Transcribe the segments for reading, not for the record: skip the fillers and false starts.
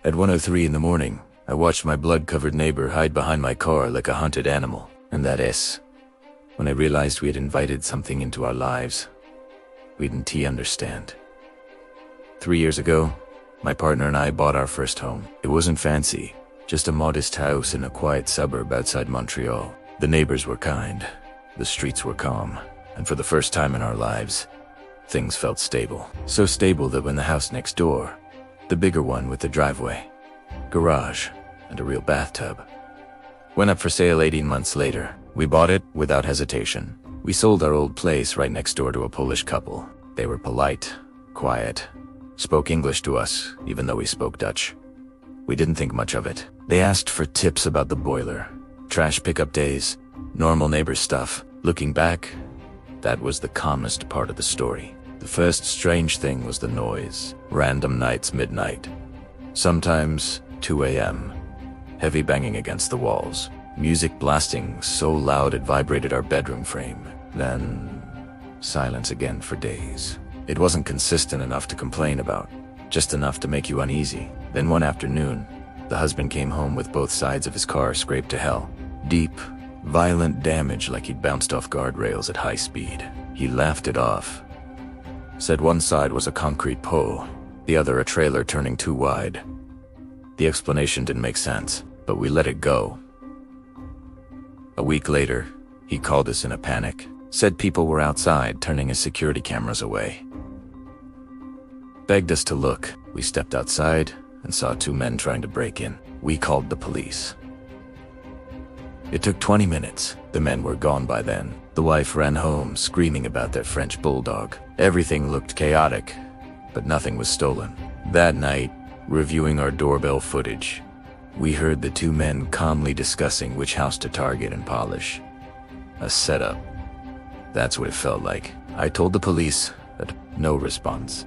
At 1:03 in the morning, I watched my blood-covered neighbor hide behind my car like a hunted animal. And that is when I realized we had invited something into our lives we didn't understand. 3 years ago, my partner and I bought our first home. It wasn't fancy, just a modest house in a quiet suburb outside Montreal. The neighbors were kind, the streets were calm, and for the first time in our lives, things felt stable. So stable that when the house next door, the bigger one with the driveway, garage, and a real bathtub, went up for sale 18 months later, we bought it without hesitation. We sold our old place right next door to a Polish couple. They were polite, quiet, spoke English to us, even though we spoke Dutch. We didn't think much of it. They asked for tips about the boiler, trash pickup days, normal neighbor stuff. Looking back, that was the calmest part of the story. The first strange thing was the noise. Random nights, midnight. Sometimes 2 a.m. Heavy banging against the walls. Music blasting so loud it vibrated our bedroom frame. Then silence again for days. It wasn't consistent enough to complain about, just enough to make you uneasy. Then one afternoon, the husband came home with both sides of his car scraped to hell. Deep, violent damage like he'd bounced off guardrails at high speed. He laughed it off. Said one side was a concrete pole, the other a trailer turning too wide. The explanation didn't make sense, but we let it go. A week later, he called us in a panic. Said people were outside turning his security cameras away. Begged us to look. We stepped outside and saw 2 men trying to break in. We called the police. It took 20 minutes. The men were gone by then. The wife ran home screaming about their French bulldog. Everything looked chaotic, but nothing was stolen. That night, reviewing our doorbell footage, we heard the 2 men calmly discussing which house to target and polish. A setup. That's what it felt like. I told the police, but no response.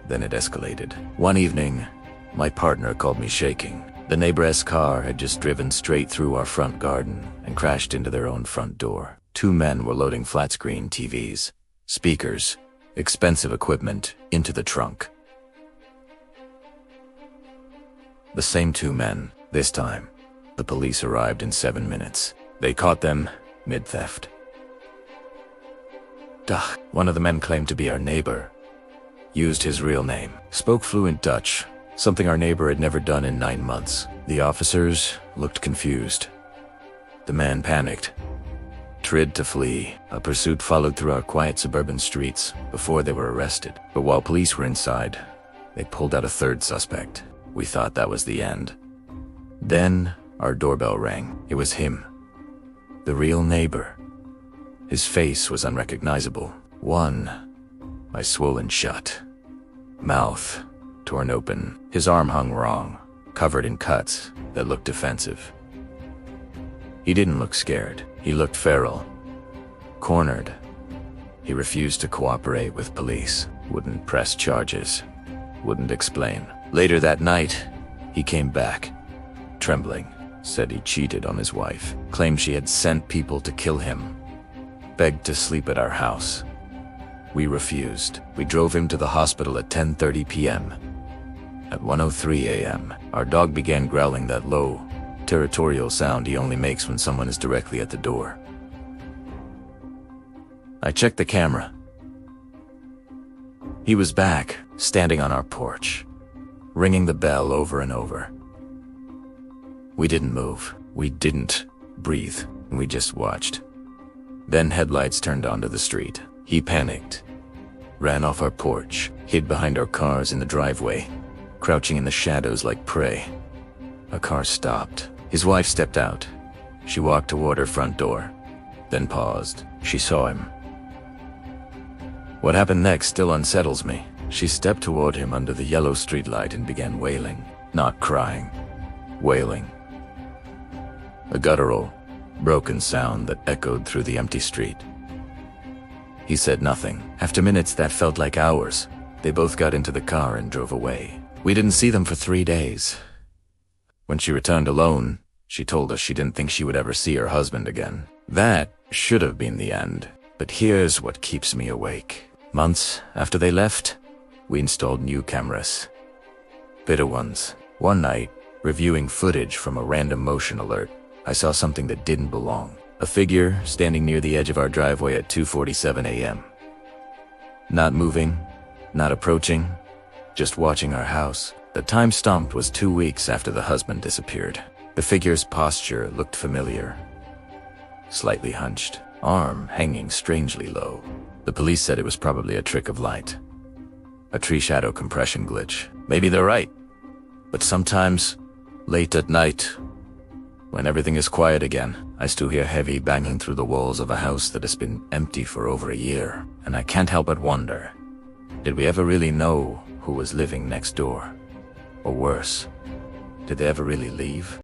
Then it escalated. One evening, my partner called me shaking. The neighbor's car had just driven straight through our front garden and crashed into their own front door. 2 men were loading flat-screen TVs, speakers, expensive equipment into the trunk. The same 2 men. This time, the police arrived in 7 minutes. They caught them mid-theft. One of the men claimed to be our neighbor. Used his real name. Spoke fluent Dutch, something our neighbor had never done in 9 months. The officers looked confused. The man panicked. Tried to flee. A pursuit followed through our quiet suburban streets before they were arrested. But while police were inside, they pulled out a 3rd suspect. We thought that was the end. Then our doorbell rang. It was him. The real neighbor. His face was unrecognizable. One eye swollen shut. Mouth torn open. His arm hung wrong, covered in cuts that looked defensive. He didn't look scared. He looked feral. Cornered. He refused to cooperate with police. Wouldn't press charges. Wouldn't explain. Later that night, he came back, trembling. Said he cheated on his wife. Claimed she had sent people to kill him. Begged to sleep at our house. We refused. We drove him to the hospital at 10:30 p.m. At 1:03 a.m., our dog began growling that low, territorial sound he only makes when someone is directly at the door. I checked the camera. He was back, standing on our porch, ringing the bell over and over. We didn't move. We didn't breathe. We just watched. Then headlights turned onto the street. He panicked. Ran off our porch, hid behind our cars in the driveway, crouching in the shadows like prey. A car stopped. His wife stepped out. She walked toward her front door, then paused. She saw him. What happened next still unsettles me. She stepped toward him under the yellow streetlight and began wailing. Not crying. Wailing. A guttural, broken sound that echoed through the empty street. He said nothing. After minutes that felt like hours, they both got into the car and drove away. We didn't see them for 3 days. When she returned alone, she told us she didn't think she would ever see her husband again. That should have been the end. But here's what keeps me awake. Months after they left, we installed new cameras. Better ones. One night, reviewing footage from a random motion alert, I saw something that didn't belong. A figure standing near the edge of our driveway at 2:47 a.m. Not moving, not approaching, just watching our house. The time stamped was 2 weeks after the husband disappeared. The figure's posture looked familiar. Slightly hunched, arm hanging strangely low. The police said it was probably a trick of light. A tree shadow compression glitch. Maybe they're right. But sometimes, late at night, when everything is quiet again, I still hear heavy banging through the walls of a house that has been empty for over a year. And I can't help but wonder, did we ever really know who was living next door? Or worse, did they ever really leave?